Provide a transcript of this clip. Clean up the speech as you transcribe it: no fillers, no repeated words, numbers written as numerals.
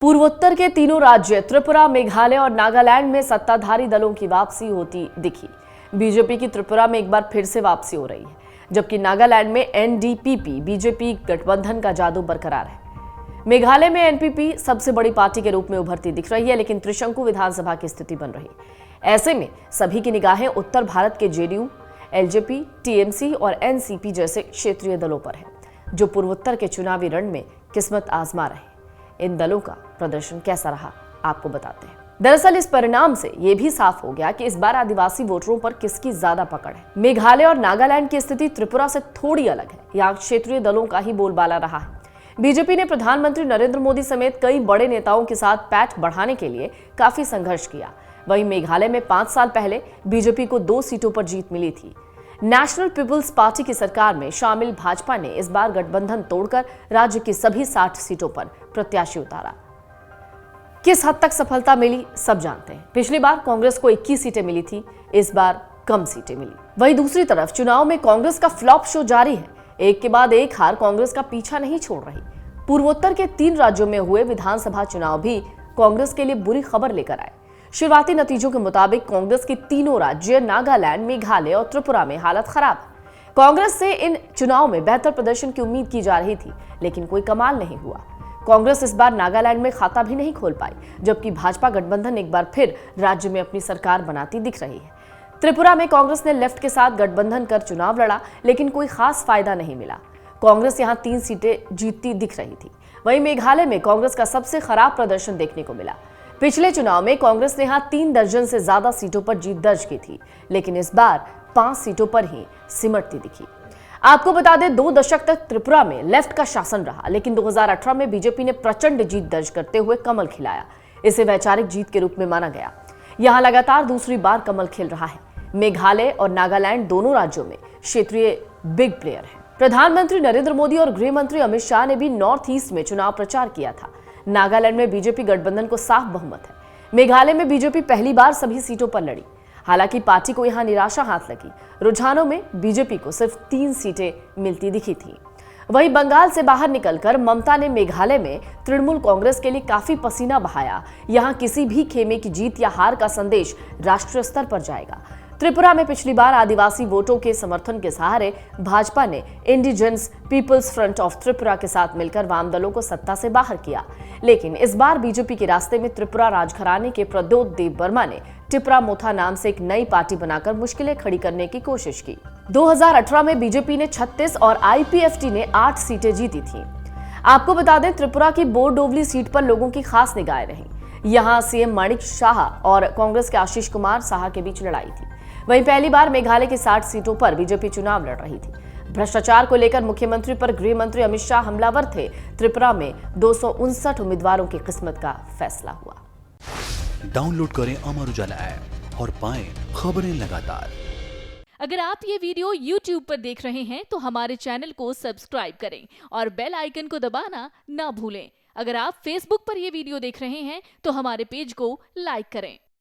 पूर्वोत्तर के तीनों राज्य त्रिपुरा, मेघालय और नागालैंड में सत्ताधारी दलों की वापसी होती दिखी। बीजेपी की त्रिपुरा में एक बार फिर से वापसी हो रही है, जबकि नागालैंड में एनडीपीपी बीजेपी गठबंधन का जादू बरकरार है। मेघालय में एनपीपी सबसे बड़ी पार्टी के रूप में उभरती दिख रही है, लेकिन त्रिशंकु विधानसभा की स्थिति बन रही है। ऐसे में सभी की निगाहें उत्तर भारत के जेडीयू, एलजेपी, टीएमसी और एनसीपी जैसे क्षेत्रीय दलों पर है, जो पूर्वोत्तर के चुनावी रण में किस्मत आजमा रहे। इन दलों का प्रदर्शन कैसा रहा, आपको बताते हैं। दरअसल इस परिणाम से यह भी साफ हो गया कि इस बार आदिवासी वोटरों पर किसकी ज्यादा पकड़ है। मेघालय और नागालैंड की स्थिति त्रिपुरा से थोड़ी अलग है। यहाँ क्षेत्रीय दलों का ही बोलबाला रहा है। बीजेपी ने प्रधानमंत्री नरेंद्र मोदी समेत कई बड़े नेताओं के साथ पैठ बढ़ाने के लिए काफी संघर्ष किया। वहीं मेघालय में 5 साल पहले बीजेपी को 2 सीटों पर जीत मिली थी। नेशनल पीपुल्स पार्टी की सरकार में शामिल भाजपा ने इस बार गठबंधन तोड़कर राज्य की सभी 60 सीटों पर प्रत्याशी उतारा। किस हद तक सफलता मिली सब जानते हैं। पिछली बार कांग्रेस को 21 सीटें मिली थी, इस बार कम सीटें मिली। वहीं दूसरी तरफ चुनाव में कांग्रेस का फ्लॉप शो जारी है। एक के बाद एक हार कांग्रेस का पीछा नहीं छोड़ रही। पूर्वोत्तर के 3 राज्यों में हुए विधानसभा चुनाव भी कांग्रेस के लिए बुरी खबर लेकर आए। शुरुआती नतीजों के मुताबिक कांग्रेस के तीनों राज्य नागालैंड, मेघालय और त्रिपुरा में हालत खराब है। कांग्रेस से इन चुनाव में बेहतर प्रदर्शन की उम्मीद की जा रही थी, लेकिन कोई कमाल नहीं हुआ। कांग्रेस इस बार नागालैंड में खाता भी नहीं खोल पाई, जबकि भाजपा गठबंधन एक बार फिर राज्य में अपनी सरकार बनाती दिख रही है। त्रिपुरा में कांग्रेस ने लेफ्ट के साथ गठबंधन कर चुनाव लड़ा, लेकिन कोई खास फायदा नहीं मिला। कांग्रेस यहां 3 सीटें जीतती दिख रही थी। वहीं मेघालय में कांग्रेस का सबसे खराब प्रदर्शन देखने को मिला। पिछले चुनाव में कांग्रेस ने यहां 3 दर्जन से ज्यादा सीटों पर जीत दर्ज की थी, लेकिन इस बार 5 सीटों पर ही सिमटती दिखी। आपको बता दें, 2 दशक तक त्रिपुरा में लेफ्ट का शासन रहा, लेकिन 2018 में बीजेपी ने प्रचंड जीत दर्ज करते हुए कमल खिलाया। इसे वैचारिक जीत के रूप में माना गया। यहां लगातार दूसरी बार कमल खिल रहा है। मेघालय और नागालैंड दोनों राज्यों में क्षेत्रीय बिग प्लेयर है। प्रधानमंत्री नरेंद्र मोदी और गृह मंत्री अमित शाह ने भी नॉर्थ ईस्ट में चुनाव प्रचार किया था। नागालैंड में बीजेपी गठबंधन को साफ बहुमत है। मेघालय में बीजेपी पहली बार सभी सीटों पर लड़ी। हालांकि पार्टी को यहां निराशा हाथ लगी। रुझानों में बीजेपी को सिर्फ 3 सीटें मिलती दिखी थी। वहीं बंगाल से बाहर निकलकर ममता ने मेघालय में तृणमूल कांग्रेस के लिए काफी पसीना बहाया। यहां किसी भी खेमे की जीत या हार का संदेश राष्ट्रीय स्तर पर जाएगा। त्रिपुरा में पिछली बार आदिवासी वोटों के समर्थन के सहारे भाजपा ने indigenous peoples front of Tripura के साथ मिलकर वाम दलों को सत्ता से बाहर किया, लेकिन इस बार बीजेपी के रास्ते में त्रिपुरा राजघराने के प्रद्योत देव वर्मा ने टिपरा मोथा नाम से एक नई पार्टी बनाकर मुश्किलें खड़ी करने की कोशिश की। 2018 में बीजेपी ने 36 और आईपीएफटी ने 8 सीटें जीती थी। आपको बता दें, त्रिपुरा की बोरडोवली सीट पर लोगों की खास निगाहें रहीं। यहां सीएम माणिक शाह और कांग्रेस के आशीष कुमार साहा के बीच लड़ाई थी। वहीं पहली बार मेघालय की 60 सीटों पर बीजेपी चुनाव लड़ रही थी। भ्रष्टाचार को लेकर मुख्यमंत्री पर गृह मंत्री अमित शाह हमलावर थे। त्रिपुरा में 259 उम्मीदवारों की किस्मत का फैसला हुआ। डाउनलोड करें अमर उजाला ऐप और पाएं खबरें लगातार। अगर आप ये वीडियो YouTube पर देख रहे हैं तो हमारे चैनल को सब्सक्राइब करें और बेल आइकन को दबाना ना भूलें। अगर आप Facebook पर ये वीडियो देख रहे हैं तो हमारे पेज को लाइक करें।